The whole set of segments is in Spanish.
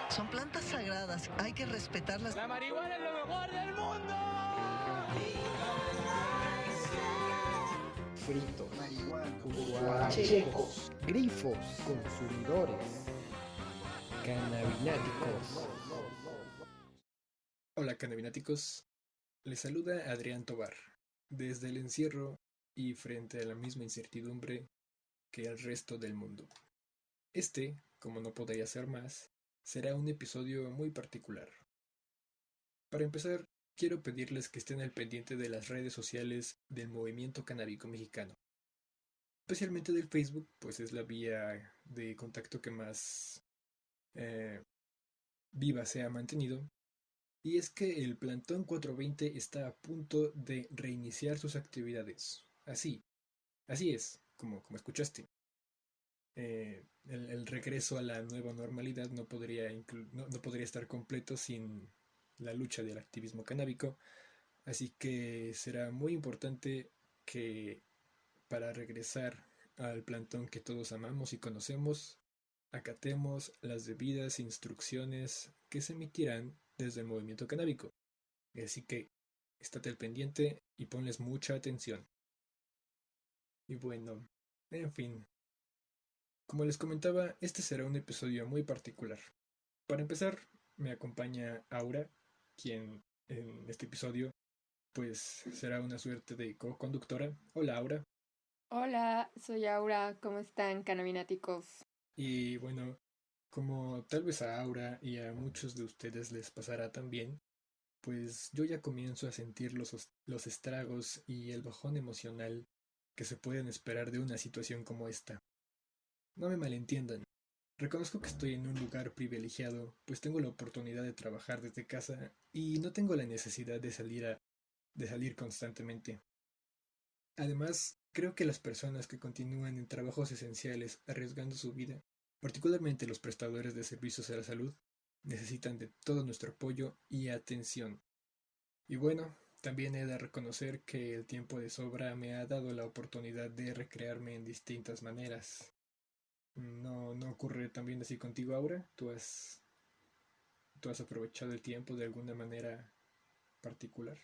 Son plantas sagradas, hay que respetarlas. ¡La marihuana es lo mejor del mundo! Fritos, marihuana, checos, grifos, consumidores, cannabináticos. Hola cannabináticos, les saluda Adrián Tobar, desde el encierro y frente a la misma incertidumbre que el resto del mundo. Este, como no podría ser más, será un episodio muy particular. Para empezar, quiero pedirles que estén al pendiente de las redes sociales del movimiento canábico mexicano, especialmente del Facebook, pues es la vía de contacto que más viva se ha mantenido. Y es que el Plantón 420 está a punto de reiniciar sus actividades. Así es, como escuchaste. El regreso a la nueva normalidad no podría estar completo sin la lucha del activismo canábico. Así que será muy importante que para regresar al plantón que todos amamos y conocemos, acatemos las debidas instrucciones que se emitirán desde el movimiento canábico. Así que estate al pendiente y ponles mucha atención. Y bueno, en fin. Como les comentaba, este será un episodio muy particular. Para empezar, me acompaña Aura, quien en este episodio pues será una suerte de co-conductora. Hola Aura. Hola, soy Aura, ¿cómo están, cannabináticos? Y bueno, como tal vez a Aura y a muchos de ustedes les pasará también, pues yo ya comienzo a sentir los estragos y el bajón emocional que se pueden esperar de una situación como esta. No me malentiendan, reconozco que estoy en un lugar privilegiado, pues tengo la oportunidad de trabajar desde casa y no tengo la necesidad de salir constantemente. Además, creo que las personas que continúan en trabajos esenciales arriesgando su vida, particularmente los prestadores de servicios a la salud, necesitan de todo nuestro apoyo y atención. Y bueno, también he de reconocer que el tiempo de sobra me ha dado la oportunidad de recrearme en distintas maneras. ¿No ocurre también así contigo, Aura? ¿Tú has aprovechado el tiempo de alguna manera particular?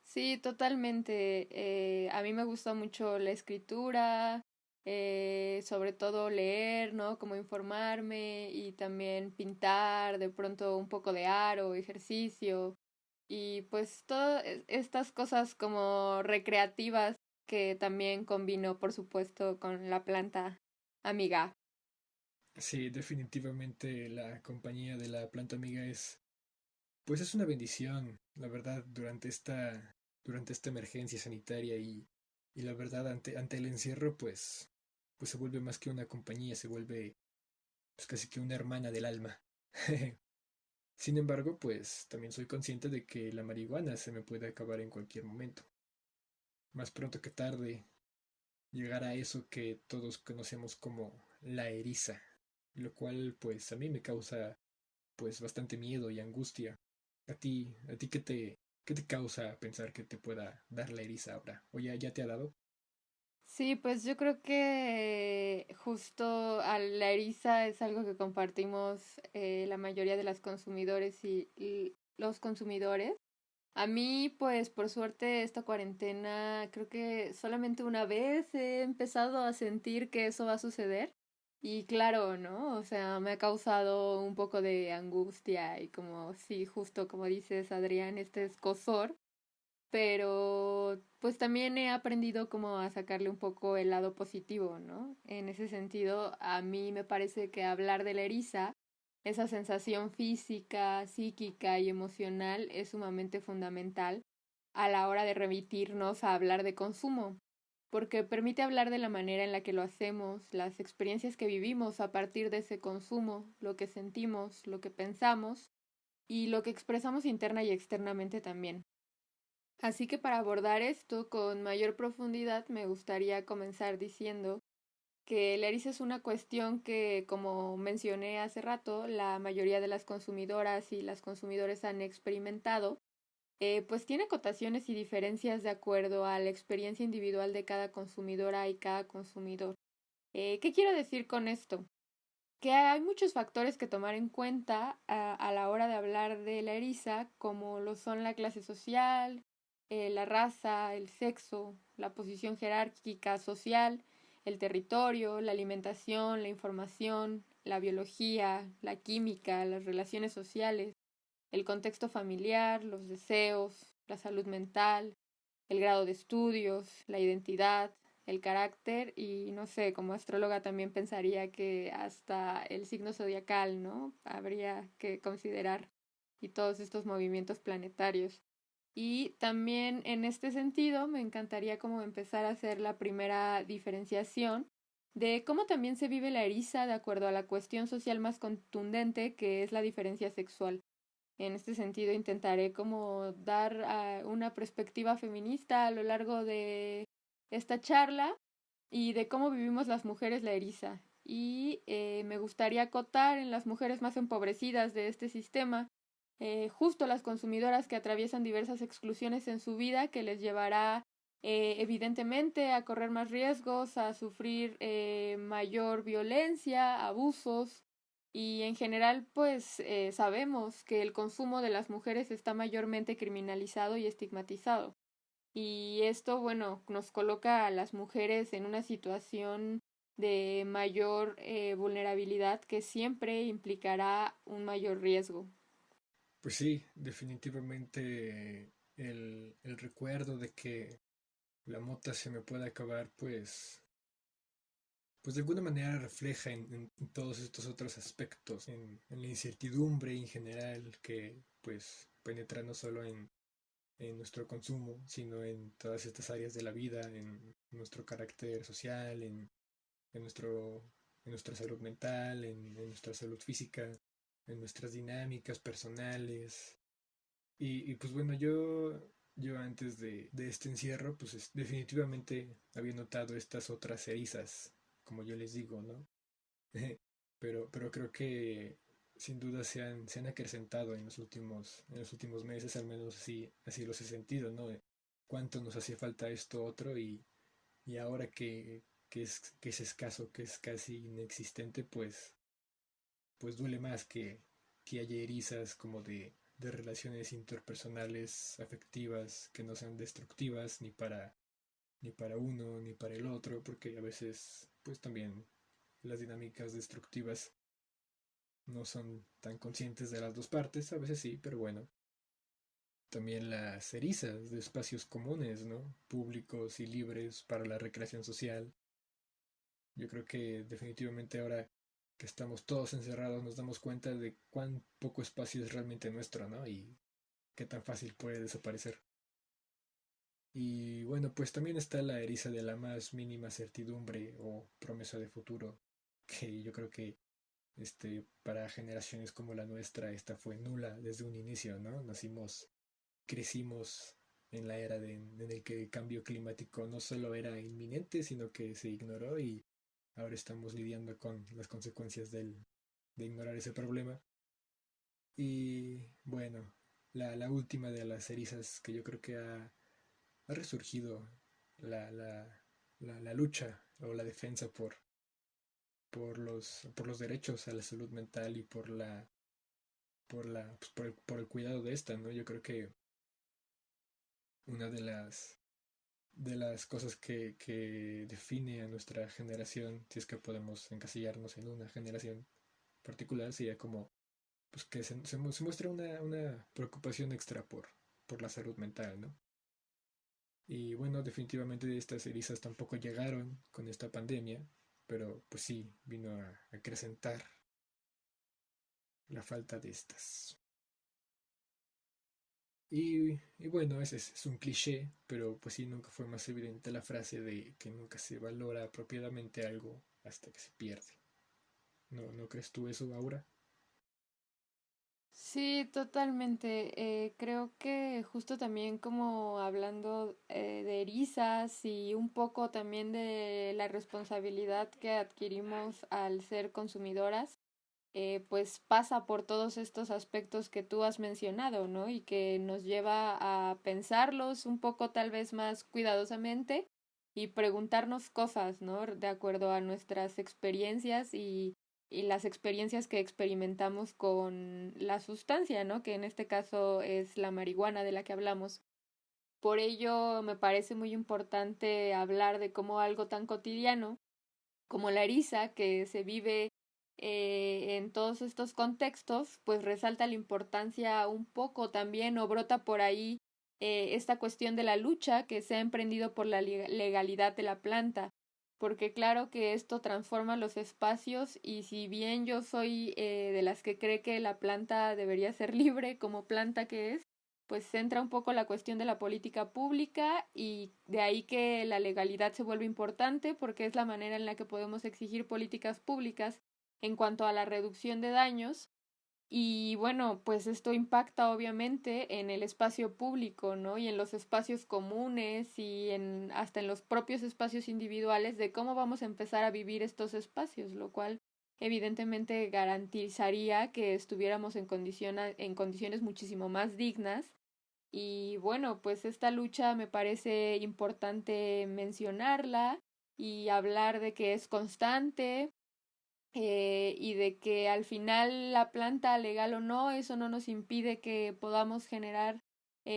Sí, totalmente. A mí me gusta mucho la escritura, sobre todo leer, ¿no? Como informarme y también pintar, de pronto un poco de aro, ejercicio y pues todas estas cosas como recreativas que también combino, por supuesto, con la planta amiga. Sí, definitivamente la compañía de la planta amiga pues es una bendición, la verdad, durante esta emergencia sanitaria y la verdad, ante el encierro, pues se vuelve más que una compañía, se vuelve pues casi que una hermana del alma. Sin embargo, pues también soy consciente de que la marihuana se me puede acabar en cualquier momento. Más pronto que tarde, llegará a eso que todos conocemos como la eriza, lo cual pues a mí me causa pues bastante miedo y angustia. ¿A ti qué te causa pensar que te pueda dar la eriza ahora? ¿O ya te ha dado? Sí, pues yo creo que justo a la eriza es algo que compartimos la mayoría de las consumidores y los consumidores. A mí, pues por suerte, esta cuarentena creo que solamente una vez he empezado a sentir que eso va a suceder. Y claro, ¿no? O sea, me ha causado un poco de angustia y como, sí, justo como dices, Adrián, este escozor, pero pues también he aprendido como a sacarle un poco el lado positivo, ¿no? En ese sentido, a mí me parece que hablar de la eriza, esa sensación física, psíquica y emocional es sumamente fundamental a la hora de remitirnos a hablar de consumo, porque permite hablar de la manera en la que lo hacemos, las experiencias que vivimos a partir de ese consumo, lo que sentimos, lo que pensamos y lo que expresamos interna y externamente también. Así que para abordar esto con mayor profundidad me gustaría comenzar diciendo que el ERIS es una cuestión que, como mencioné hace rato, la mayoría de las consumidoras y las consumidores han experimentado, pues tiene cotaciones y diferencias de acuerdo a la experiencia individual de cada consumidora y cada consumidor. ¿Qué quiero decir con esto? que hay muchos factores que tomar en cuenta a la hora de hablar de la eriza, como lo son la clase social, la raza, el sexo, la posición jerárquica social, el territorio, la alimentación, la información, la biología, la química, las relaciones sociales, el contexto familiar, los deseos, la salud mental, el grado de estudios, la identidad, el carácter y no sé, como astróloga también pensaría que hasta el signo zodiacal, ¿no? Habría que considerar y todos estos movimientos planetarios. Y también en este sentido me encantaría como empezar a hacer la primera diferenciación de cómo también se vive la eriza de acuerdo a la cuestión social más contundente que es la diferencia sexual. En este sentido intentaré como dar una perspectiva feminista a lo largo de esta charla y de cómo vivimos las mujeres la eriza. Y me gustaría acotar en las mujeres más empobrecidas de este sistema, justo las consumidoras que atraviesan diversas exclusiones en su vida que les llevará evidentemente a correr más riesgos, a sufrir mayor violencia, abusos y en general pues sabemos que el consumo de las mujeres está mayormente criminalizado y estigmatizado. Y esto, bueno, nos coloca a las mujeres en una situación de mayor vulnerabilidad que siempre implicará un mayor riesgo. Pues sí, definitivamente el recuerdo de que la mota se me puede acabar, pues de alguna manera refleja en todos estos otros aspectos, en la incertidumbre en general que pues penetra no solo en nuestro consumo, sino en todas estas áreas de la vida, en nuestro carácter social, en, nuestro, en nuestra salud mental, en nuestra salud física, en nuestras dinámicas personales. Y pues bueno, yo antes de este encierro, pues definitivamente había notado estas otras erizas, como yo les digo, ¿no? pero creo que sin duda se han acrecentado en los últimos meses, al menos así los he sentido, ¿no? Cuánto nos hacía falta esto otro y ahora que es escaso, que es casi inexistente, pues duele más que haya erizas como de relaciones interpersonales afectivas que no sean destructivas ni para uno ni para el otro, porque a veces pues también las dinámicas destructivas no son tan conscientes de las dos partes, a veces sí, pero bueno. También las erizas de espacios comunes, ¿no? Públicos y libres para la recreación social. Yo creo que definitivamente ahora que estamos todos encerrados nos damos cuenta de cuán poco espacio es realmente nuestro, ¿no? Y qué tan fácil puede desaparecer. Y bueno, pues también está la eriza de la más mínima certidumbre o promesa de futuro, que yo creo que para generaciones como la nuestra esta fue nula desde un inicio, ¿no? Crecimos en la era en el que el cambio climático no solo era inminente, sino que se ignoró y ahora estamos lidiando con las consecuencias de ignorar ese problema. Y bueno, la última de las erizas que yo creo que ha resurgido la lucha o la defensa por los derechos a la salud mental y por el cuidado de esta, ¿no? Yo creo que una de las cosas que define a nuestra generación, si es que podemos encasillarnos en una generación particular, sería como pues que se muestra una preocupación extra por la salud mental, ¿no? Y bueno, definitivamente estas erizas tampoco llegaron con esta pandemia, pero pues sí, vino a acrecentar la falta de estas. Y bueno, ese es un cliché, pero pues sí, nunca fue más evidente la frase de que nunca se valora apropiadamente algo hasta que se pierde. ¿No crees tú eso, Aura? Sí, totalmente. Creo que justo también como hablando de erizas y un poco también de la responsabilidad que adquirimos al ser consumidoras, pues pasa por todos estos aspectos que tú has mencionado, ¿no? Y que nos lleva a pensarlos un poco tal vez más cuidadosamente y preguntarnos cosas, ¿no? De acuerdo a nuestras experiencias y y las experiencias que experimentamos con la sustancia, ¿no? Que en este caso es la marihuana de la que hablamos. Por ello me parece muy importante hablar de cómo algo tan cotidiano como la eriza, que se vive en todos estos contextos, pues resalta la importancia un poco también o brota por ahí esta cuestión de la lucha que se ha emprendido por la legalidad de la planta, porque claro que esto transforma los espacios y si bien yo soy de las que cree que la planta debería ser libre como planta que es, pues centra un poco la cuestión de la política pública y de ahí que la legalidad se vuelve importante porque es la manera en la que podemos exigir políticas públicas en cuanto a la reducción de daños y bueno, pues esto impacta obviamente en el espacio público, ¿no? Y en los espacios comunes y hasta en los propios espacios individuales de cómo vamos a empezar a vivir estos espacios, lo cual evidentemente garantizaría que estuviéramos en condiciones muchísimo más dignas. Y bueno, pues esta lucha me parece importante mencionarla y hablar de que es constante y de que al final la planta, legal o no, eso no nos impide que podamos generar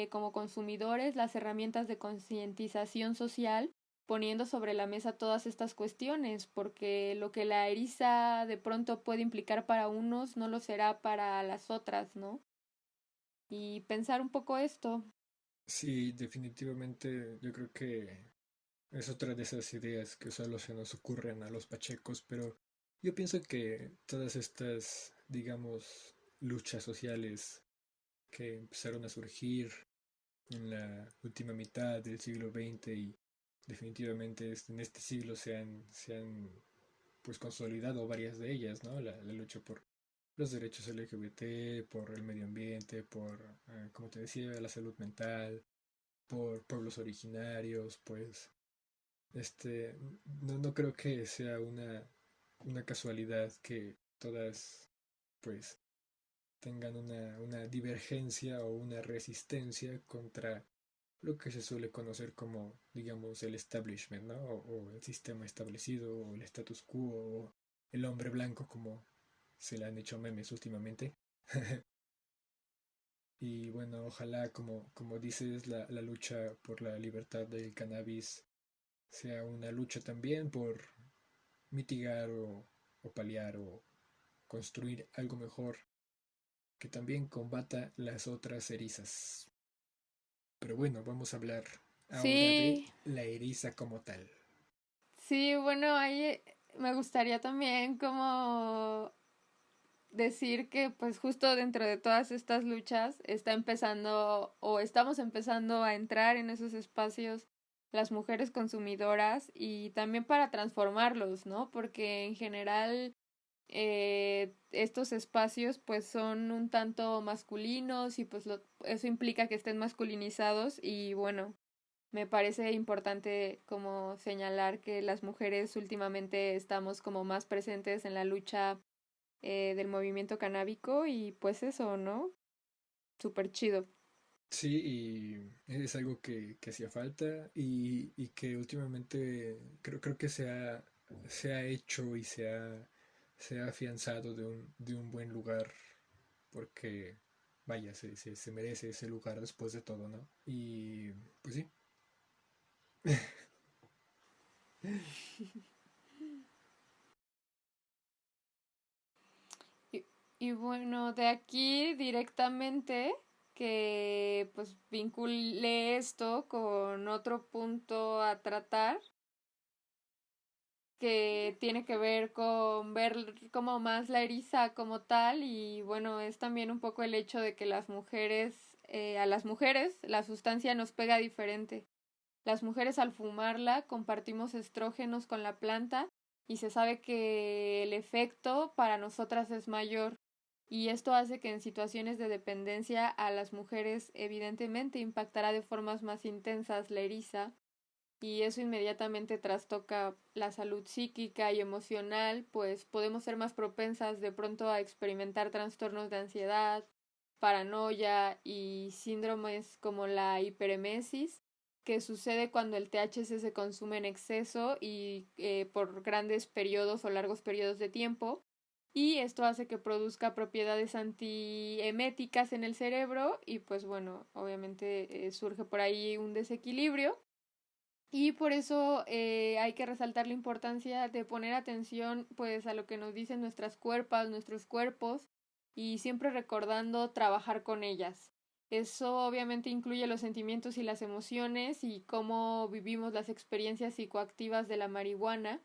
como consumidores las herramientas de concientización social poniendo sobre la mesa todas estas cuestiones, porque lo que la eriza de pronto puede implicar para unos no lo será para las otras, ¿no? Y pensar un poco esto. Sí, definitivamente yo creo que es otra de esas ideas que solo se nos ocurren a los pachecos, pero yo pienso que todas estas, digamos, luchas sociales que empezaron a surgir en la última mitad del siglo XX y definitivamente en este siglo se han pues consolidado varias de ellas, ¿no? La lucha por los derechos LGBT, por el medio ambiente, por, como te decía, la salud mental, por pueblos originarios, pues no creo que sea una casualidad que todas pues tengan una divergencia o una resistencia contra lo que se suele conocer como, digamos, el establishment, ¿no? O el sistema establecido, o el status quo, o el hombre blanco, como se le han hecho memes últimamente. Y bueno, ojalá, como dices, la lucha por la libertad del cannabis sea una lucha también por mitigar o paliar o construir algo mejor que también combata las otras erizas. Pero bueno, vamos a hablar ahora de Sí, la eriza como tal. sí, bueno, ahí me gustaría también como decir que pues justo dentro de todas estas luchas está empezando o estamos empezando a entrar en esos espacios las mujeres consumidoras y también para transformarlos, ¿no? Porque en general estos espacios pues son un tanto masculinos y pues eso implica que estén masculinizados y bueno, me parece importante como señalar que las mujeres últimamente estamos como más presentes en la lucha del movimiento canábico y pues eso, ¿no? Súper chido. Sí, y es algo que hacía falta y que últimamente creo que se ha hecho y se ha afianzado de un buen lugar porque, vaya, se merece ese lugar después de todo, ¿no? Y pues sí. Y, y bueno, de aquí directamente que pues vincule esto con otro punto a tratar que tiene que ver con ver como más la eriza como tal y bueno, es también un poco el hecho de que a las mujeres la sustancia nos pega diferente. Las mujeres al fumarla compartimos estrógenos con la planta y se sabe que el efecto para nosotras es mayor y esto hace que en situaciones de dependencia a las mujeres evidentemente impactará de formas más intensas la eriza y eso inmediatamente trastoca la salud psíquica y emocional, pues podemos ser más propensas de pronto a experimentar trastornos de ansiedad, paranoia y síndromes como la hiperemesis, que sucede cuando el THC se consume en exceso y por grandes periodos o largos periodos de tiempo. y esto hace que produzca propiedades antieméticas en el cerebro y pues bueno, obviamente surge por ahí un desequilibrio y por eso hay que resaltar la importancia de poner atención pues a lo que nos dicen nuestras cuerpos, nuestros cuerpos y siempre recordando trabajar con ellas. Eso obviamente incluye los sentimientos y las emociones y cómo vivimos las experiencias psicoactivas de la marihuana,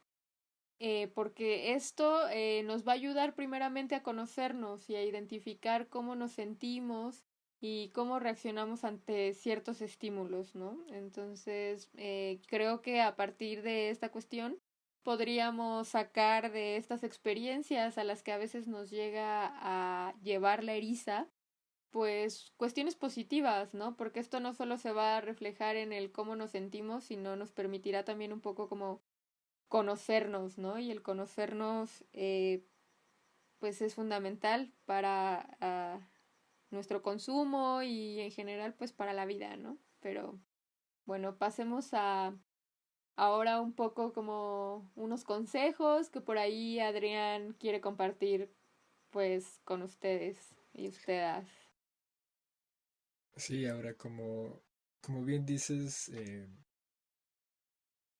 porque esto nos va a ayudar primeramente a conocernos y a identificar cómo nos sentimos y cómo reaccionamos ante ciertos estímulos, ¿no? Entonces, creo que a partir de esta cuestión podríamos sacar de estas experiencias a las que a veces nos llega a llevar la eriza, pues cuestiones positivas, ¿no? Porque esto no solo se va a reflejar en el cómo nos sentimos, sino nos permitirá también un poco como conocernos, ¿no? Y el conocernos, pues es fundamental para nuestro consumo y en general, pues para la vida, ¿no? Pero bueno, pasemos a ahora un poco como unos consejos que por ahí Adrián quiere compartir, pues, con ustedes y ustedes. Sí, ahora como bien dices,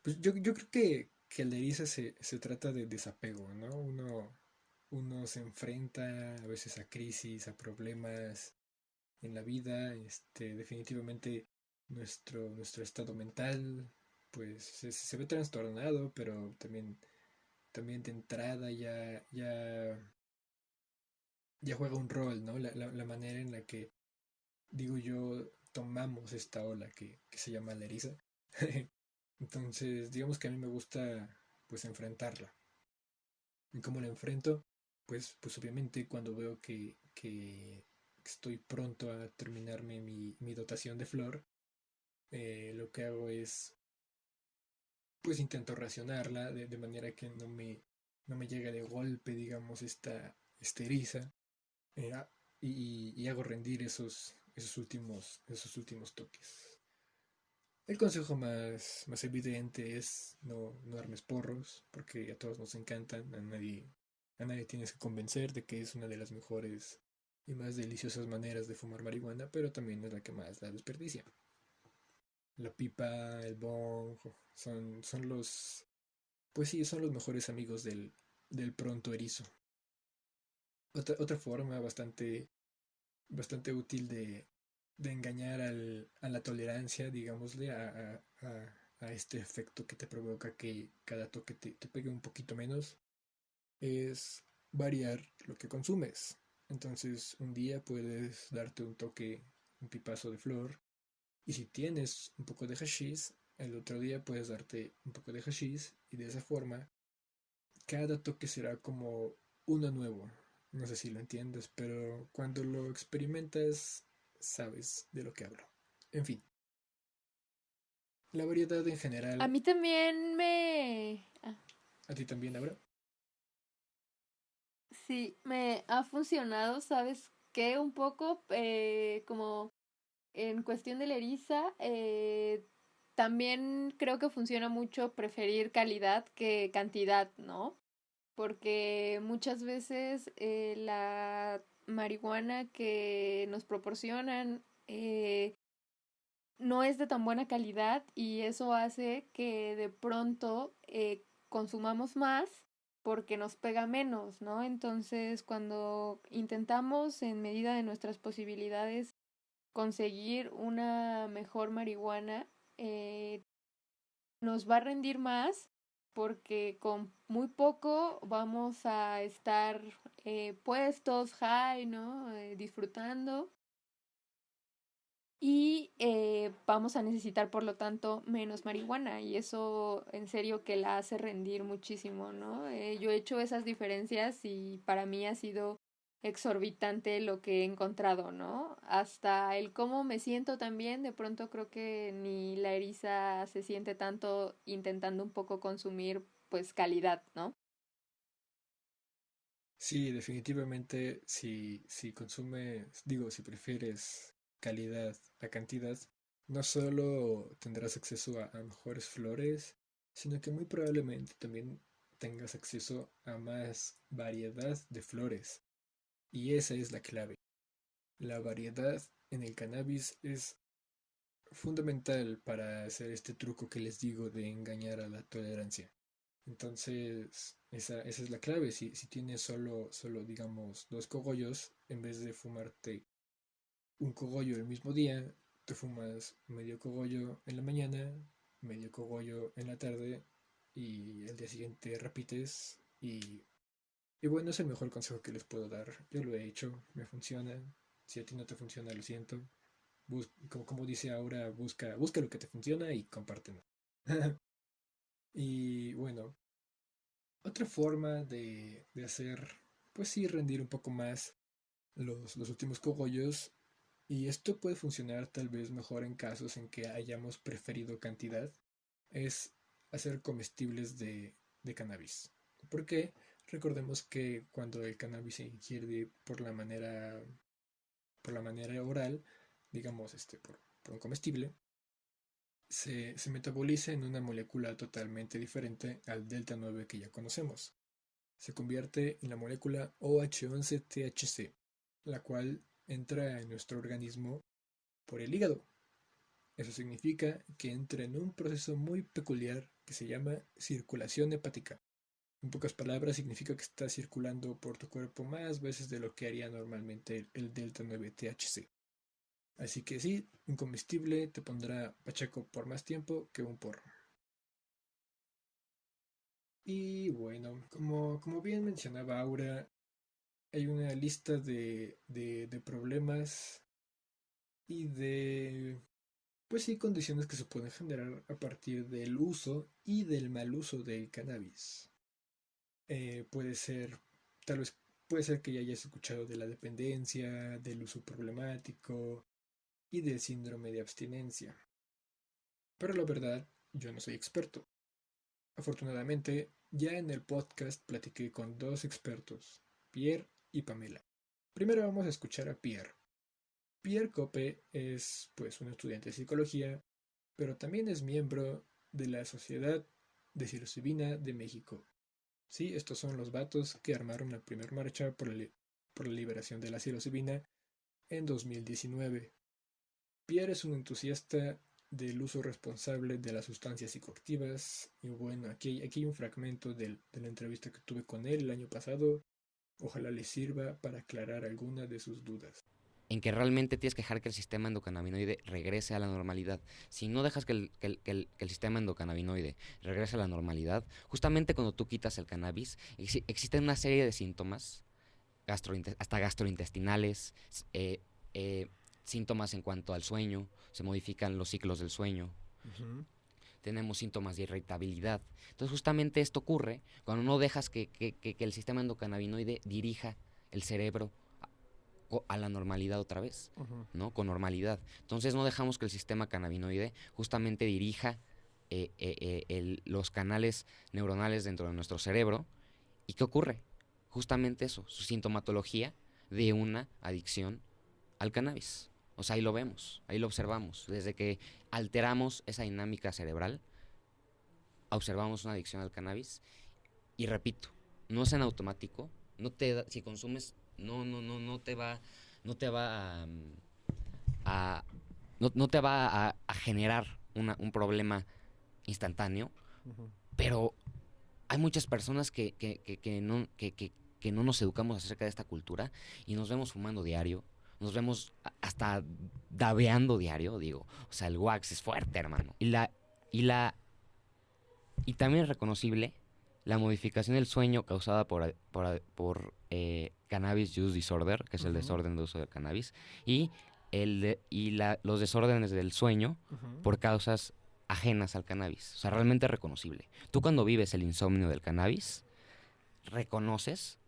pues yo creo que la eriza se trata de desapego, ¿no? Uno se enfrenta a veces a crisis, a problemas en la vida, definitivamente nuestro estado mental, pues se ve trastornado, pero también de entrada ya juega un rol, ¿no? La manera en la que, digo yo, tomamos esta ola que se llama la eriza. Entonces, digamos que a mí me gusta, pues, enfrentarla. ¿Y cómo la enfrento? Pues obviamente cuando veo que estoy pronto a terminarme mi dotación de flor, lo que hago es, pues intento racionarla de manera que no me llegue de golpe, digamos, esta eriza, eh, y hago rendir esos últimos toques. El consejo más evidente es no armes porros, porque a todos nos encantan, a nadie tienes que convencer de que es una de las mejores y más deliciosas maneras de fumar marihuana, pero también es la que más la desperdicia. La pipa, el bong, pues sí, son los mejores amigos del pronto erizo. Otra forma bastante útil de engañar a la tolerancia, digámosle, a este efecto que te provoca que cada toque te pegue un poquito menos, es variar lo que consumes. Entonces, un día puedes darte un toque, un pipazo de flor, y si tienes un poco de hashish, el otro día puedes darte un poco de hashish, y de esa forma, cada toque será como uno nuevo. No sé si lo entiendes, pero cuando lo experimentas, sabes de lo que hablo. En fin, la variedad en A general, mí también me... ¿a ti también, Laura? sí, me ha funcionado, ¿sabes qué? Un poco como en cuestión de la eriza, también creo que funciona mucho preferir calidad que cantidad, ¿no? Porque muchas veces la marihuana que nos proporcionan no es de tan buena calidad y eso hace que de pronto consumamos más porque nos pega menos, ¿no? Entonces, cuando intentamos en medida de nuestras posibilidades conseguir una mejor marihuana, nos va a rendir más porque con muy poco vamos a estar puestos, high, ¿no? Disfrutando y vamos a necesitar por lo tanto menos marihuana y eso en serio que la hace rendir muchísimo, ¿no? Yo he hecho esas diferencias y para mí ha sido exorbitante lo que he encontrado, ¿no? Hasta el cómo me siento también, de pronto creo que ni la eriza se siente tanto intentando un poco consumir pues calidad, ¿no? Sí, definitivamente, si consumes, digo, si prefieres calidad a cantidad, no solo tendrás acceso a mejores flores, sino que muy probablemente también tengas acceso a más variedad de flores. Y esa es la clave. La variedad en el cannabis es fundamental para hacer este truco que les digo de engañar a la tolerancia. Entonces, esa es la clave. Si tienes solo, digamos, 2 cogollos, en vez de fumarte un cogollo el mismo día, te fumas medio cogollo en la mañana, medio cogollo en la tarde, y el día siguiente repites. Y bueno, es el mejor consejo que les puedo dar. Yo lo he hecho, me funciona. Si a ti no te funciona, lo siento. Como dice Aura, busca lo que te funciona y compártelo. Y bueno, otra forma de hacer, pues sí, rendir un poco más los últimos cogollos, y esto puede funcionar tal vez mejor en casos en que hayamos preferido cantidad, es hacer comestibles de cannabis. Porque recordemos que cuando el cannabis se ingiere por la manera oral, digamos por un comestible, se metaboliza en una molécula totalmente diferente al delta 9 que ya conocemos. Se convierte en la molécula OH11-THC, la cual entra en nuestro organismo por el hígado. Eso significa que entra en un proceso muy peculiar que se llama circulación hepática. En pocas palabras, significa que está circulando por tu cuerpo más veces de lo que haría normalmente el delta 9-THC. Así que sí, un comestible te pondrá pacheco por más tiempo que un porro. Y bueno, como bien mencionaba Aura, hay una lista de problemas y de, pues sí, condiciones que se pueden generar a partir del uso y del mal uso del cannabis. Puede ser que ya hayas escuchado de la dependencia, del uso problemático y del síndrome de abstinencia. Pero la verdad, yo no soy experto. Afortunadamente, ya en el podcast platiqué con 2 expertos, Pierre y Pamela. Primero vamos a escuchar a Pierre. Pierre Cope es pues un estudiante de psicología, pero también es miembro de la Sociedad de Psilocibina de México. Sí, estos son los vatos que armaron la primera marcha por la liberación de la psilocibina en 2019. Pierre es un entusiasta del uso responsable de las sustancias psicoactivas. Y bueno, aquí hay un fragmento de la entrevista que tuve con él el año pasado. Ojalá les sirva para aclarar algunas de sus dudas. En que realmente tienes que dejar que el sistema endocannabinoide regrese a la normalidad. Si no dejas que el sistema endocannabinoide regrese a la normalidad, justamente cuando tú quitas el cannabis, existen una serie de síntomas, hasta gastrointestinales, síntomas en cuanto al sueño, se modifican los ciclos del sueño. Uh-huh. Tenemos síntomas de irritabilidad. Entonces justamente esto ocurre cuando no dejas que el sistema endocannabinoide dirija el cerebro a la normalidad otra vez, uh-huh, ¿no? Con normalidad. Entonces no dejamos que el sistema cannabinoide justamente dirija los canales neuronales dentro de nuestro cerebro. ¿Y qué ocurre? Justamente eso, su sintomatología de una adicción al cannabis. O sea, ahí lo vemos, ahí lo observamos. Desde que alteramos esa dinámica cerebral, observamos una adicción al cannabis. Y repito, no es en automático. Si consumes, no te va a generar un problema instantáneo. Uh-huh. Pero hay muchas personas que no nos educamos acerca de esta cultura y nos vemos fumando diario. Nos vemos hasta dabeando diario, digo. O sea, el wax es fuerte, hermano. Y también es reconocible la modificación del sueño causada por Cannabis Use Disorder, que es, uh-huh, el desorden de uso del cannabis, y los desórdenes del sueño, uh-huh, por causas ajenas al cannabis. O sea, realmente es reconocible. Tú cuando vives el insomnio del cannabis, reconoces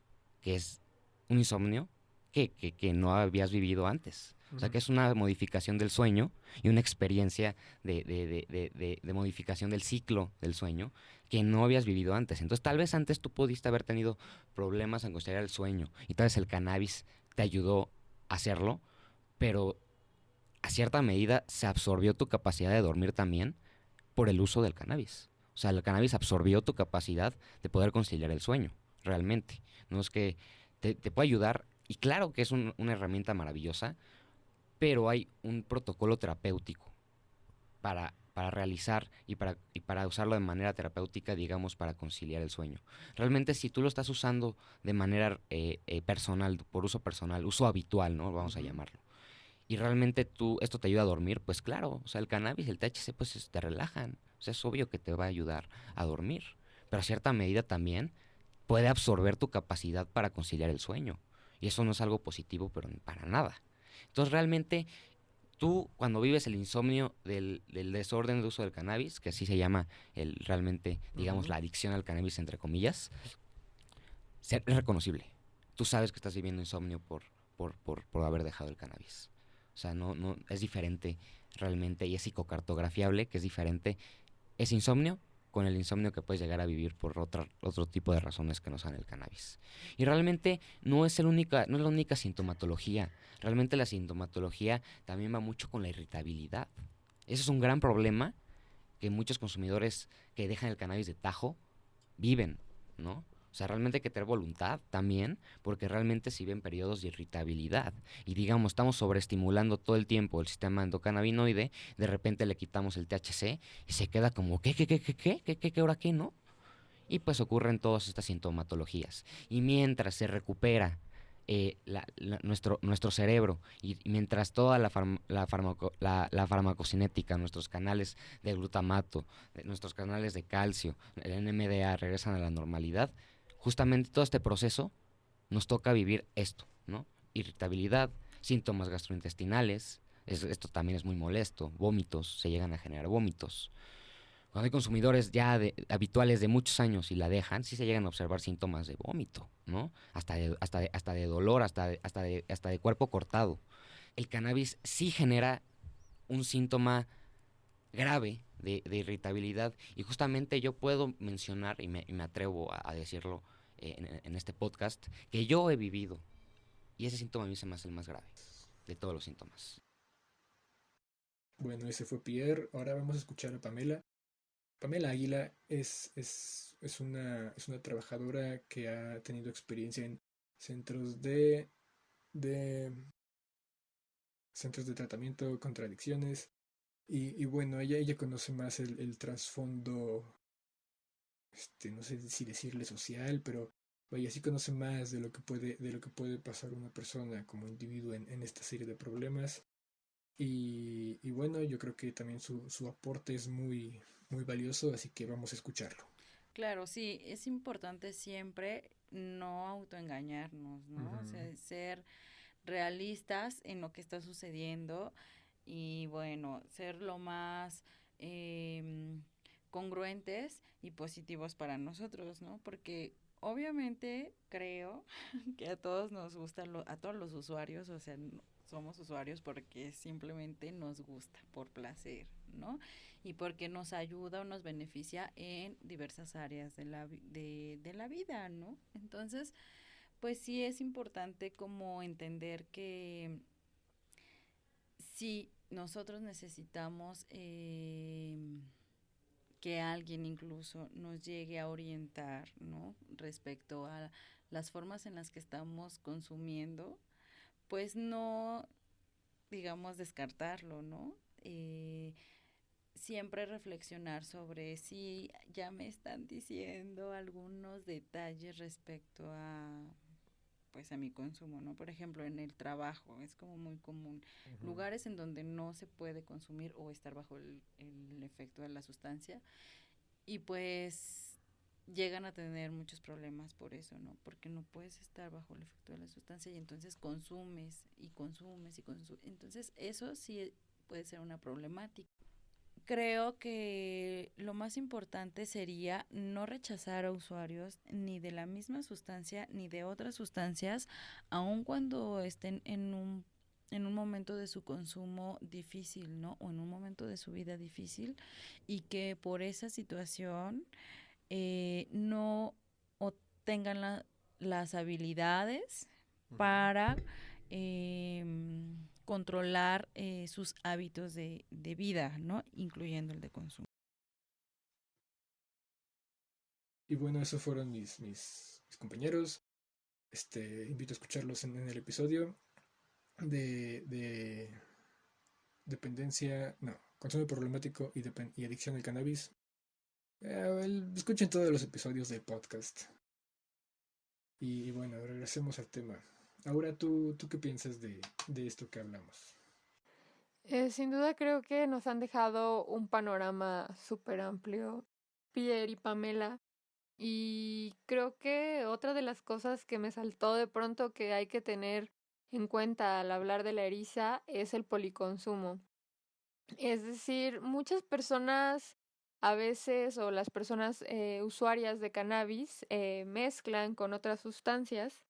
que es un insomnio que no habías vivido antes. Uh-huh. O sea, que es una modificación del sueño y una experiencia de modificación del ciclo del sueño que no habías vivido antes. Entonces, tal vez antes tú pudiste haber tenido problemas en conciliar el sueño y tal vez el cannabis te ayudó a hacerlo, pero a cierta medida se absorbió tu capacidad de dormir también por el uso del cannabis. O sea, el cannabis absorbió tu capacidad de poder conciliar el sueño, realmente. No es que te puede ayudar, y claro que es una herramienta maravillosa, pero hay un protocolo terapéutico para realizar y para usarlo de manera terapéutica, digamos, para conciliar el sueño. Realmente, si tú lo estás usando de manera personal, por uso personal, uso habitual, ¿no? Vamos a llamarlo. Y realmente esto te ayuda a dormir, pues claro, o sea, el cannabis, el THC, pues te relajan. O sea, es obvio que te va a ayudar a dormir. Pero a cierta medida también puede absorber tu capacidad para conciliar el sueño. Y eso no es algo positivo, pero para nada. Entonces, realmente, tú cuando vives el insomnio del desorden de uso del cannabis, que así se llama realmente, digamos, la adicción al cannabis, entre comillas, es reconocible. Tú sabes que estás viviendo insomnio por haber dejado el cannabis. O sea, no es diferente realmente, y es psicocartografiable, que es diferente ese insomnio con el insomnio que puedes llegar a vivir por otro tipo de razones que no sean el cannabis. Y realmente no es la única sintomatología. Realmente la sintomatología también va mucho con la irritabilidad. Ese es un gran problema que muchos consumidores que dejan el cannabis de tajo viven, ¿no? O sea, realmente hay que tener voluntad también, porque realmente si ven periodos de irritabilidad y digamos, estamos sobreestimulando todo el tiempo el sistema endocannabinoide, de repente le quitamos el THC y se queda como, ¿qué, ahora qué, no? Y pues ocurren todas estas sintomatologías. Y mientras se recupera nuestro cerebro y mientras toda la farmacocinética, nuestros canales de glutamato, nuestros canales de calcio, el NMDA regresan a la normalidad, justamente todo este proceso nos toca vivir esto, ¿no? Irritabilidad, síntomas gastrointestinales, esto también es muy molesto, vómitos, se llegan a generar vómitos. Cuando hay consumidores ya habituales de muchos años y la dejan, sí se llegan a observar síntomas de vómito, ¿no? Hasta de dolor, hasta de cuerpo cortado. El cannabis sí genera un síntoma grave de irritabilidad, y justamente yo puedo mencionar, y me atrevo a decirlo en este podcast, que yo he vivido, y ese síntoma a mí se me hace el más grave de todos los síntomas. Bueno, ese fue Pierre. Ahora vamos a escuchar a Pamela. Pamela Águila es una trabajadora que ha tenido experiencia en centros de centros de tratamiento contra adicciones. Y bueno, ella conoce más el trasfondo, no sé si decirle social, pero vaya, sí conoce más de lo que puede pasar una persona como individuo en esta serie de problemas. Y bueno, yo creo que también su aporte es muy, muy valioso, así que vamos a escucharlo. Claro, sí, es importante siempre no autoengañarnos, ¿no? O sea, ser realistas en lo que está sucediendo y bueno, ser lo más congruentes y positivos para nosotros, ¿no? Porque obviamente creo que a todos nos gusta, a todos los usuarios, o sea, somos usuarios porque simplemente nos gusta por placer, ¿no? Y porque nos ayuda o nos beneficia en diversas áreas de la vida, ¿no? Entonces, pues sí es importante como entender que si nosotros necesitamos que alguien incluso nos llegue a orientar, ¿no? Respecto a las formas en las que estamos consumiendo, pues no, digamos, descartarlo, ¿no? Siempre reflexionar sobre si ya me están diciendo algunos detalles respecto a pues a mi consumo, ¿no? Por ejemplo, en el trabajo es como muy común. Lugares en donde no se puede consumir o estar bajo el efecto de la sustancia y pues llegan a tener muchos problemas por eso, ¿no? Porque no puedes estar bajo el efecto de la sustancia y entonces consumes y consumes y consumes. Entonces eso sí puede ser una problemática. Creo que lo más importante sería no rechazar a usuarios ni de la misma sustancia ni de otras sustancias, aun cuando estén en un momento de su consumo difícil, ¿no? O en un momento de su vida difícil y que por esa situación no tengan las habilidades para controlar sus hábitos de vida, ¿no? Incluyendo el de consumo. Y bueno, esos fueron mis compañeros. Invito a escucharlos en el episodio de dependencia, no, consumo problemático y adicción al cannabis. Escuchen todos los episodios del podcast. Y bueno, regresemos al tema. Ahora, ¿tú qué piensas de esto que hablamos? Sin duda creo que nos han dejado un panorama súper amplio, Pierre y Pamela. Y creo que otra de las cosas que me saltó de pronto que hay que tener en cuenta al hablar de la eriza es el policonsumo. Es decir, muchas personas a veces o las personas usuarias de cannabis mezclan con otras sustancias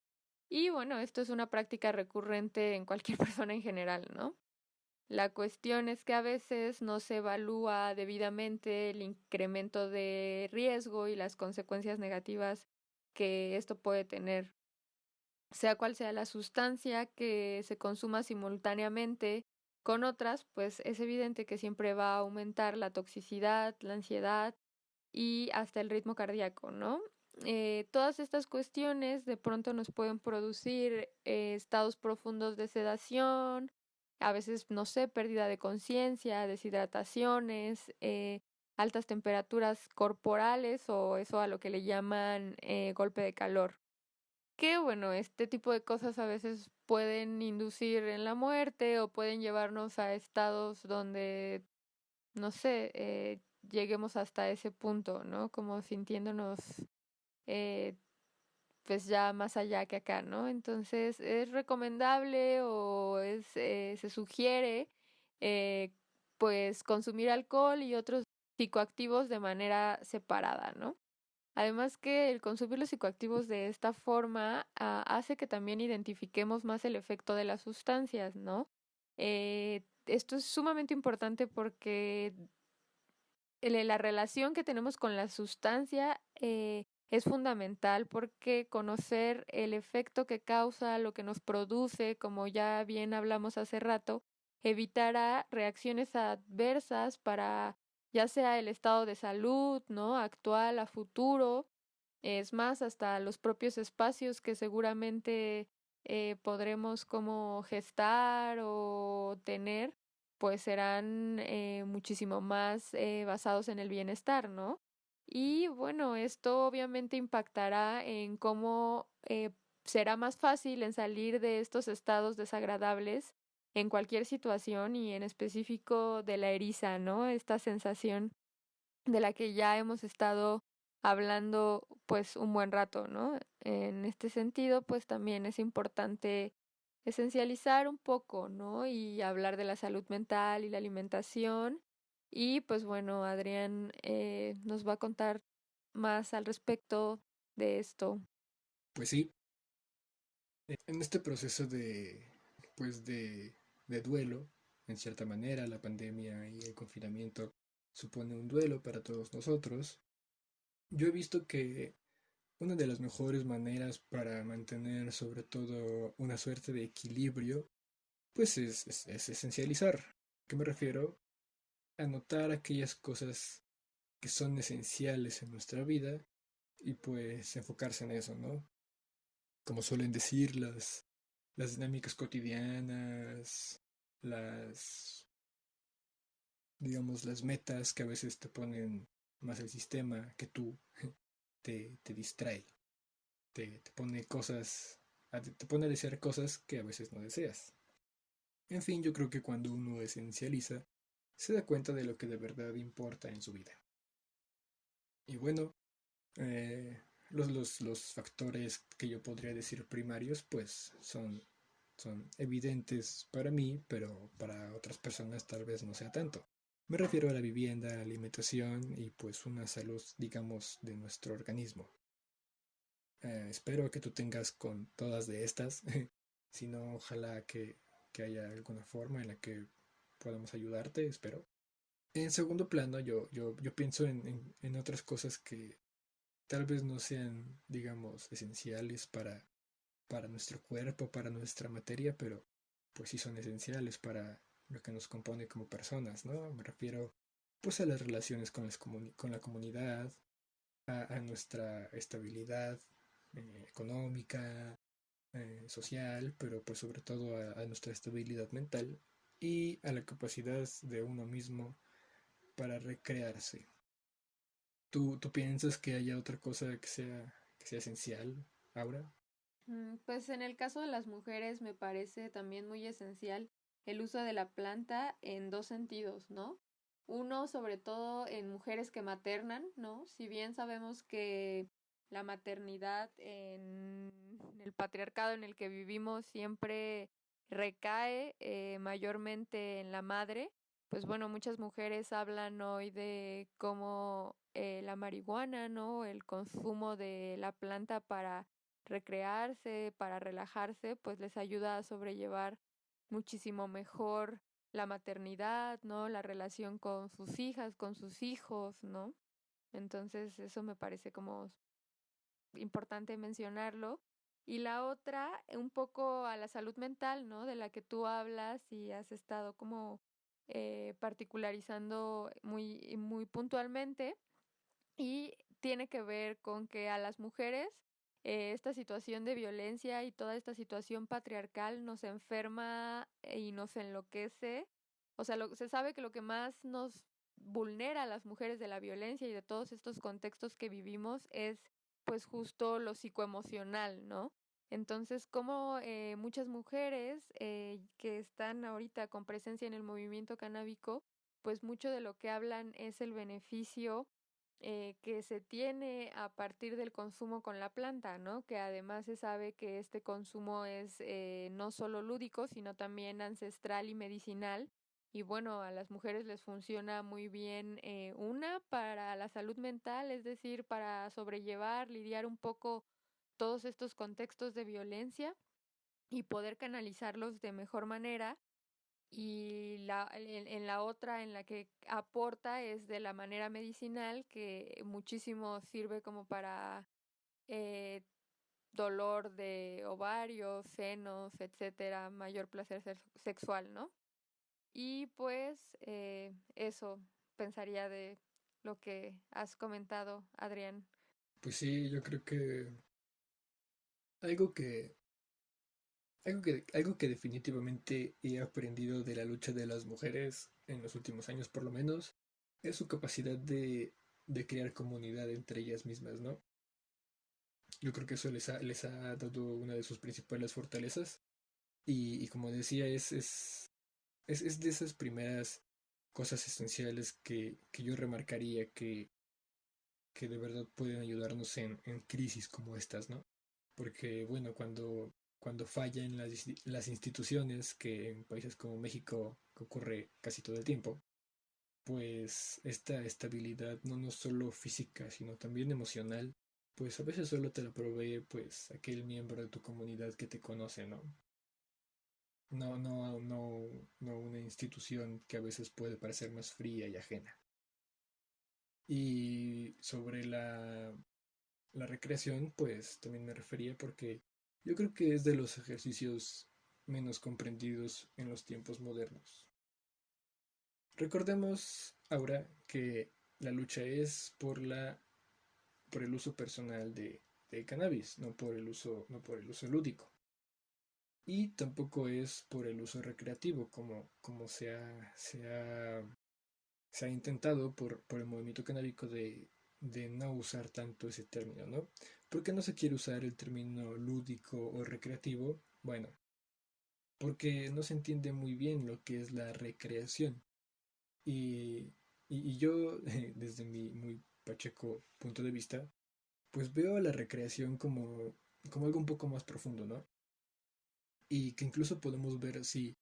y bueno, esto es una práctica recurrente en cualquier persona en general, ¿no? La cuestión es que a veces no se evalúa debidamente el incremento de riesgo y las consecuencias negativas que esto puede tener. Sea cual sea la sustancia que se consuma simultáneamente con otras, pues es evidente que siempre va a aumentar la toxicidad, la ansiedad y hasta el ritmo cardíaco, ¿no? Todas estas cuestiones de pronto nos pueden producir estados profundos de sedación, a veces, no sé, pérdida de conciencia, deshidrataciones, altas temperaturas corporales o eso a lo que le llaman golpe de calor. Que bueno, este tipo de cosas a veces pueden inducir en la muerte o pueden llevarnos a estados donde, no sé, lleguemos hasta ese punto, ¿no? Como sintiéndonos eh, pues ya más allá que acá, ¿no? Entonces es recomendable o se sugiere eh, pues consumir alcohol y otros psicoactivos de manera separada, ¿no? Además que el consumir los psicoactivos de esta forma hace que también identifiquemos más el efecto de las sustancias, ¿no? Esto es sumamente importante porque la relación que tenemos con la sustancia es fundamental porque conocer el efecto que causa, lo que nos produce, como ya bien hablamos hace rato, evitará reacciones adversas para ya sea el estado de salud, ¿no? Actual, a futuro, es más, hasta los propios espacios que seguramente podremos como gestar o tener pues serán muchísimo más basados en el bienestar, ¿no? Y bueno, esto obviamente impactará en cómo será más fácil en salir de estos estados desagradables en cualquier situación y en específico de la eriza, ¿no? Esta sensación de la que ya hemos estado hablando pues un buen rato, ¿no? En este sentido, pues también es importante esencializar un poco, ¿no? Y hablar de la salud mental y la alimentación. Y pues bueno, Adrián nos va a contar más al respecto de esto. Pues sí, en este proceso pues de duelo, en cierta manera, la pandemia y el confinamiento supone un duelo para todos nosotros. Yo he visto que una de las mejores maneras para mantener sobre todo una suerte de equilibrio, pues es esencializar. ¿A qué me refiero? Anotar aquellas cosas que son esenciales en nuestra vida y pues enfocarse en eso, ¿no? Como suelen decir, las dinámicas cotidianas, digamos, las metas que a veces te ponen más el sistema que tú, te distrae, te pone cosas, te pone a desear cosas que a veces no deseas. En fin, yo creo que cuando uno esencializa, se da cuenta de lo que de verdad importa en su vida. Y bueno, los factores que yo podría decir primarios, pues son evidentes para mí, pero para otras personas tal vez no sea tanto. Me refiero a la vivienda, la alimentación y pues una salud, digamos, de nuestro organismo. Espero que tú tengas con todas de estas, si no, ojalá que haya alguna forma en la que podamos ayudarte, espero. En segundo plano, yo pienso en otras cosas que tal vez no sean, digamos, esenciales para nuestro cuerpo, para nuestra materia, pero pues sí son esenciales para lo que nos compone como personas, ¿no? Me refiero pues a las relaciones con la comunidad, a nuestra estabilidad económica, social, pero pues sobre todo a nuestra estabilidad mental y a la capacidad de uno mismo para recrearse. ¿Tú piensas que haya otra cosa que sea esencial, Aura? Pues en el caso de las mujeres me parece también muy esencial el uso de la planta en dos sentidos, ¿no? Uno, sobre todo en mujeres que maternan, ¿no? Si bien sabemos que la maternidad en el patriarcado en el que vivimos siempre recae mayormente en la madre, pues bueno, muchas mujeres hablan hoy de cómo la marihuana, ¿no? El consumo de la planta para recrearse, para relajarse, pues les ayuda a sobrellevar muchísimo mejor la maternidad, ¿no? La relación con sus hijas, con sus hijos, ¿no? Entonces eso me parece como importante mencionarlo. Y la otra, un poco a la salud mental, ¿no? De la que tú hablas y has estado como particularizando muy puntualmente. Y tiene que ver con que a las mujeres esta situación de violencia y toda esta situación patriarcal nos enferma y nos enloquece. O sea, se sabe que lo que más nos vulnera a las mujeres de la violencia y de todos estos contextos que vivimos es pues justo lo psicoemocional, ¿no? Entonces, como muchas mujeres que están ahorita con presencia en el movimiento canábico, pues mucho de lo que hablan es el beneficio que se tiene a partir del consumo con la planta, ¿no? Que además se sabe que este consumo es no solo lúdico, sino también ancestral y medicinal. Y bueno, a las mujeres les funciona muy bien una para la salud mental, es decir, para sobrellevar, lidiar un poco todos estos contextos de violencia y poder canalizarlos de mejor manera y en la otra en la que aporta es de la manera medicinal que muchísimo sirve como para eh, dolor de ovarios, senos, etcétera, mayor placer sexual, ¿no? Y pues eso pensaría de lo que has comentado, Adrián. Pues sí, yo creo que algo que, algo que definitivamente he aprendido de la lucha de las mujeres en los últimos años por lo menos, es su capacidad de crear comunidad entre ellas mismas, ¿no? Yo creo que eso les ha dado una de sus principales fortalezas y como decía, es de esas primeras cosas esenciales que yo remarcaría que de verdad pueden ayudarnos en crisis como estas, ¿no? Porque, bueno, cuando fallan las instituciones, que en países como México ocurre casi todo el tiempo, pues esta estabilidad no solo física, sino también emocional, pues a veces solo te lo provee pues aquel miembro de tu comunidad que te conoce, ¿no? No una institución que a veces puede parecer más fría y ajena. Y sobre la recreación, pues también me refería porque yo creo que es de los ejercicios menos comprendidos en los tiempos modernos. Recordemos ahora que la lucha es por el uso personal de cannabis, no por el uso lúdico. Y tampoco es por el uso recreativo, como se ha intentado por el movimiento canábico de no usar tanto ese término, ¿no? ¿Por qué no se quiere usar el término lúdico o recreativo? Bueno, porque no se entiende muy bien lo que es la recreación. Y, y yo, desde mi muy pacheco punto de vista, pues veo a la recreación como algo un poco más profundo, ¿no? Y que incluso podemos ver si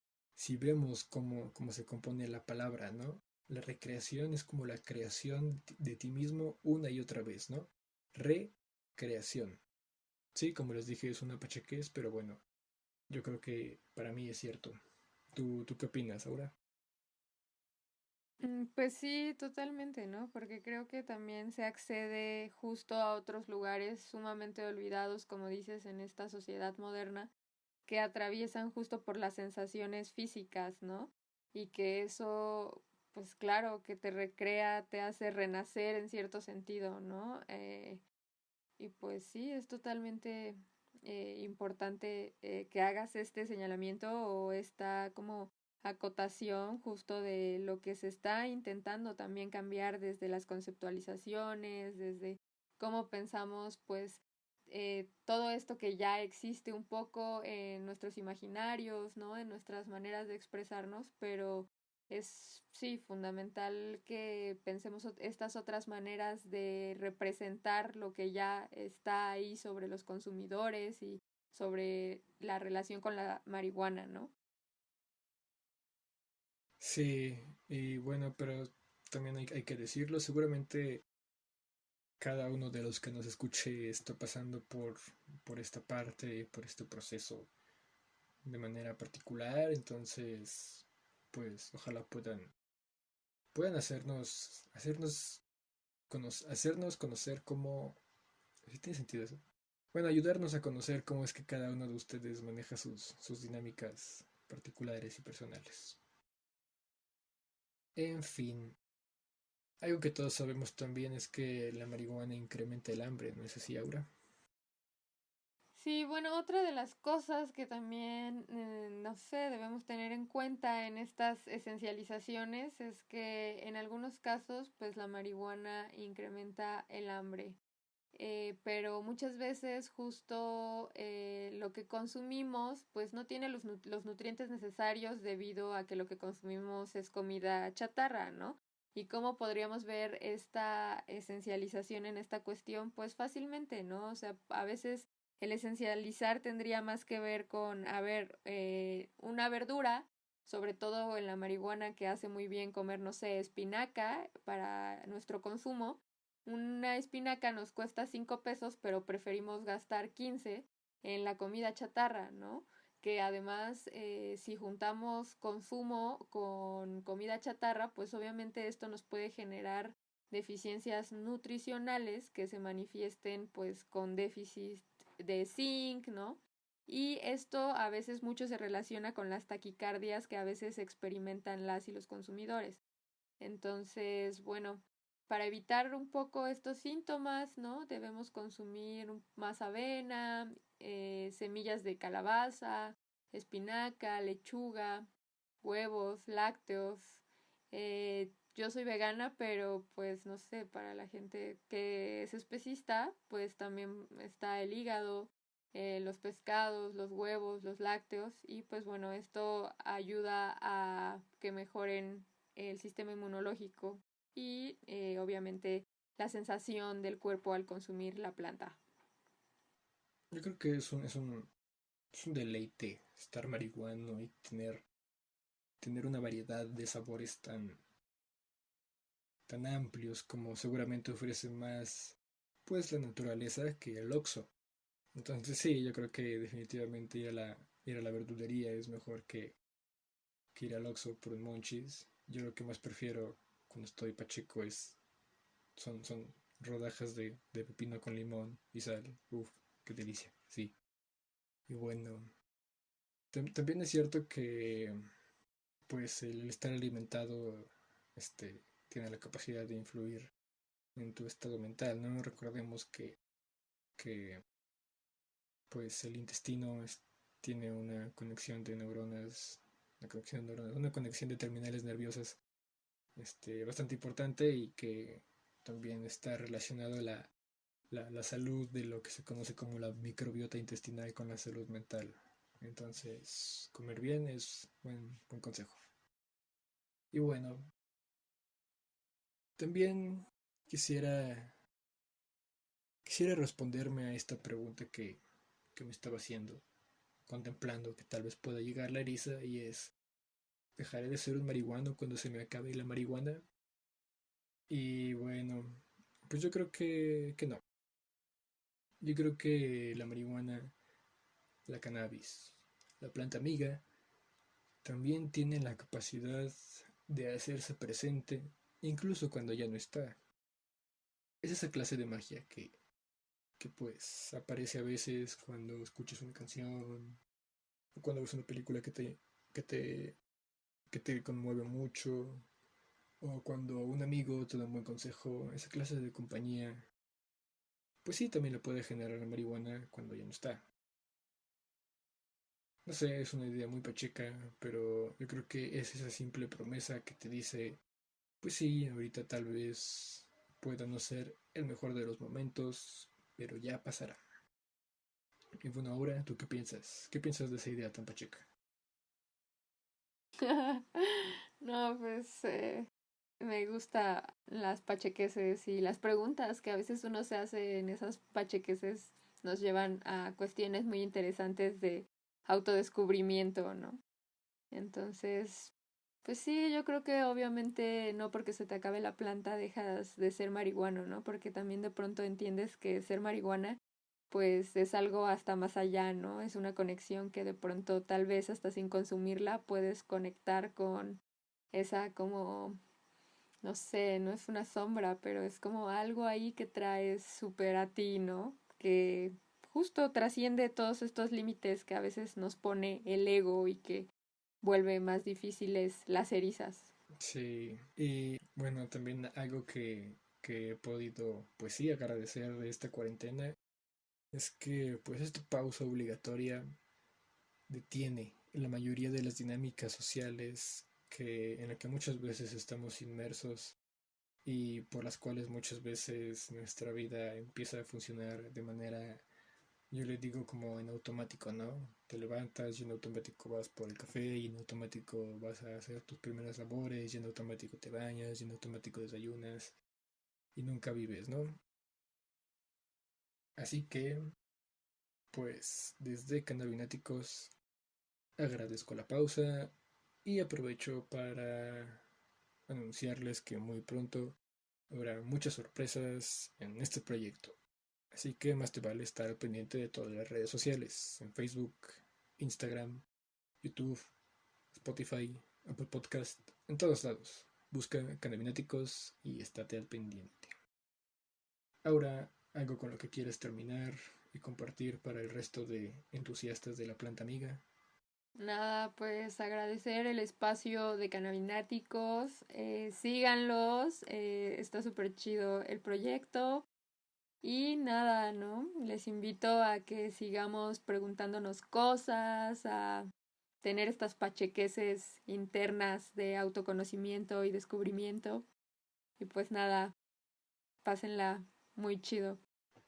vemos cómo se compone la palabra, ¿no? La recreación es como la creación de ti mismo una y otra vez, ¿no? Recreación. Sí, como les dije, es una pachequez, pero bueno, yo creo que para mí es cierto. ¿Tú qué opinas, Aura? Pues sí, totalmente, ¿no? Porque creo que también se accede justo a otros lugares sumamente olvidados, como dices, en esta sociedad moderna, que atraviesan justo por las sensaciones físicas, ¿no? Y que eso pues claro, que te recrea, te hace renacer en cierto sentido, ¿no? Y pues sí, es totalmente importante que hagas este señalamiento o esta como acotación justo de lo que se está intentando también cambiar desde las conceptualizaciones, desde cómo pensamos pues todo esto que ya existe un poco en nuestros imaginarios, ¿no? En nuestras maneras de expresarnos, pero es sí fundamental que pensemos estas otras maneras de representar lo que ya está ahí sobre los consumidores y sobre la relación con la marihuana, ¿no? Sí, y bueno, pero también hay que decirlo, seguramente cada uno de los que nos escuche está pasando por esta parte, por este proceso de manera particular, entonces, pues ojalá puedan hacernos conocer cómo, ¿sí tiene sentido eso? Bueno, ayudarnos a conocer cómo es que cada uno de ustedes maneja sus dinámicas particulares y personales. En fin, algo que todos sabemos también es que la marihuana incrementa el hambre, ¿no es así, Aura? Sí, bueno, otra de las cosas que también, no sé, debemos tener en cuenta en estas esencializaciones es que en algunos casos, pues la marihuana incrementa el hambre. Pero muchas veces justo lo que consumimos pues no tiene los nutrientes necesarios debido a que lo que consumimos es comida chatarra, ¿no? ¿Y cómo podríamos ver esta esencialización en esta cuestión? Pues fácilmente, ¿no? O sea, a veces el esencializar tendría más que ver con, a ver, una verdura, sobre todo en la marihuana que hace muy bien comer, no sé, espinaca para nuestro consumo. Una espinaca nos cuesta 5 pesos, pero preferimos gastar 15 en la comida chatarra, ¿no? Que además, si juntamos consumo con comida chatarra, pues obviamente esto nos puede generar deficiencias nutricionales que se manifiesten pues con déficit de zinc, ¿no? Y esto a veces mucho se relaciona con las taquicardias que a veces experimentan las y los consumidores. Entonces, bueno, para evitar un poco estos síntomas, ¿no? Debemos consumir más avena, semillas de calabaza, espinaca, lechuga, huevos, lácteos. Yo soy vegana, pero pues no sé, para la gente que es especista, pues también está el hígado, los pescados, los huevos, los lácteos y pues bueno, esto ayuda a que mejoren el sistema inmunológico y obviamente la sensación del cuerpo al consumir la planta. Yo creo que es un deleite estar marihuano y tener una variedad de sabores tan amplios como seguramente ofrece más pues la naturaleza que el Oxxo. Entonces sí, yo creo que definitivamente ir a la verdulería es mejor que ir al Oxxo por un Monchis. Yo lo que más prefiero cuando estoy pacheco son rodajas de pepino con limón y sal. Uf, qué delicia, sí. Y bueno, también es cierto que pues el estar alimentado tiene la capacidad de influir en tu estado mental, ¿no? Recordemos que pues el intestino tiene una conexión de neuronas, una conexión de terminales nerviosas bastante importante y que también está relacionado la salud de lo que se conoce como la microbiota intestinal con la salud mental. Entonces, comer bien es buen consejo. Y bueno, también quisiera, quisiera responderme a esta pregunta que me estaba haciendo, contemplando que tal vez pueda llegar la eriza y es, ¿dejaré de ser un marihuano cuando se me acabe la marihuana? Y bueno, pues yo creo que no. Yo creo que la marihuana, la cannabis, la planta amiga, también tiene la capacidad de hacerse presente incluso cuando ya no está. Es esa clase de magia que pues aparece a veces cuando escuchas una canción o cuando ves una película que te conmueve mucho O cuando un amigo te da un buen consejo, esa clase de compañía, pues sí, también le puede generar la marihuana cuando ya no está. No sé, es una idea muy pacheca, pero yo creo que es esa simple promesa que te dice, pues sí, ahorita tal vez pueda no ser el mejor de los momentos, pero ya pasará. Y bueno, ahora, ¿tú qué piensas? ¿Qué piensas de esa idea tan pacheca? No, pues me gusta las pachequeses y las preguntas que a veces uno se hace en esas pachequeses nos llevan a cuestiones muy interesantes de autodescubrimiento, ¿no? Entonces, pues sí, yo creo que obviamente no porque se te acabe la planta dejas de ser marihuano, ¿no? Porque también de pronto entiendes que ser marihuana pues es algo hasta más allá, ¿no? Es una conexión que de pronto tal vez hasta sin consumirla puedes conectar con esa como, no sé, no es una sombra, pero es como algo ahí que traes súper a ti, ¿no? Que justo trasciende todos estos límites que a veces nos pone el ego y que vuelve más difíciles las erizas. Sí, y bueno, también algo que he podido, pues sí, agradecer de esta cuarentena es que pues esta pausa obligatoria detiene la mayoría de las dinámicas sociales en la que muchas veces estamos inmersos y por las cuales muchas veces nuestra vida empieza a funcionar de manera, yo le digo como en automático, ¿no? Te levantas y en automático vas por el café y en automático vas a hacer tus primeras labores y en automático te bañas y en automático desayunas y nunca vives, ¿no? Así que, pues, desde Cannabináticos agradezco la pausa y aprovecho para anunciarles que muy pronto habrá muchas sorpresas en este proyecto. Así que más te vale estar al pendiente de todas las redes sociales, en Facebook, Instagram, YouTube, Spotify, Apple Podcast, en todos lados. Busca Cannabináticos y estate al pendiente. Ahora, algo con lo que quieres terminar y compartir para el resto de entusiastas de la planta amiga. Nada, pues agradecer el espacio de Cannabináticos, síganlos, está súper chido el proyecto y nada, ¿no? Les invito a que sigamos preguntándonos cosas, a tener estas pachequeses internas de autoconocimiento y descubrimiento y pues nada, pásenla muy chido.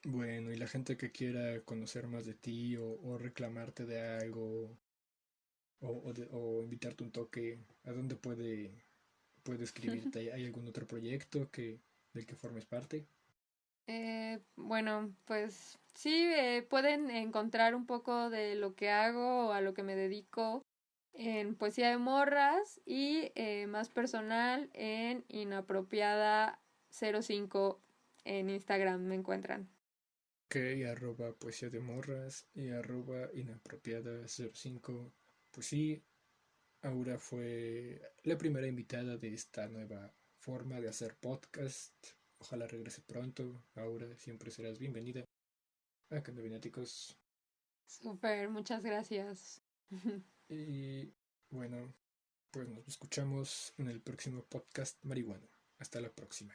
Bueno, y la gente que quiera conocer más de ti o reclamarte de algo o invitarte un toque, ¿a dónde puede escribirte? ¿Hay algún otro proyecto del que formes parte? Bueno, pues sí, pueden encontrar un poco de lo que hago o a lo que me dedico en Poesía de Morras y más personal en Inapropiada05 en Instagram me encuentran. Ok, arroba poesía de morras y arroba inapropiada05. Pues sí, Aura fue la primera invitada de esta nueva forma de hacer podcast. Ojalá regrese pronto. Aura, siempre serás bienvenida a Cannabináticos. Súper, muchas gracias. Y bueno, pues nos escuchamos en el próximo podcast marihuano. Hasta la próxima.